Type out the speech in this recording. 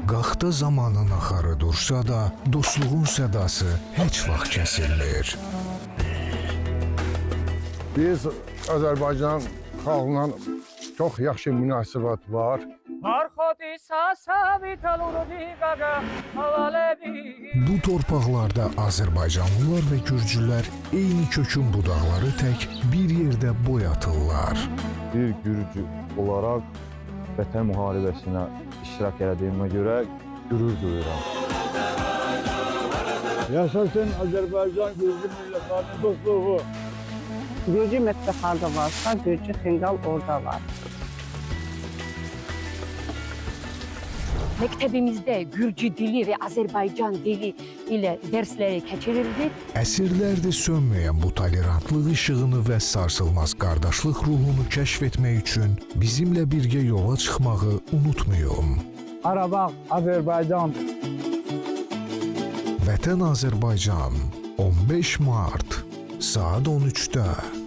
Qaxta zamanın axarı dursa da, dostluğun sədası heç vaxt kəsilmir. Biz Azərbaycan xalqla çox yaxşı münasibət var. Bu torpaqlarda Azərbaycanlılar və Gürcülər eyni kökün budaqları tək bir yerdə boy atırlar. Bir Gürcü olaraq Vətən müharibəsinə iştirak etdiyimə görə qürur duyuram. Yaşasın Azərbaycan Gürcü millətlərinin dostluğu. Gürcü mətbəx harda varsa, Gürcü xinqal orada var. Məktəbimizdə Gürcü dili və Azərbaycan dili ilə dərsləri keçirildi. Əsrlərdir sönməyən bu tolerantlıq işığını və sarsılmaz qardaşlıq ruhunu kəşf etmək üçün bizimlə birgə yola çıxmağı unutmayın. Qarabağ Azərbaycan. Vətən Azərbaycan 15 mart saat 13-də.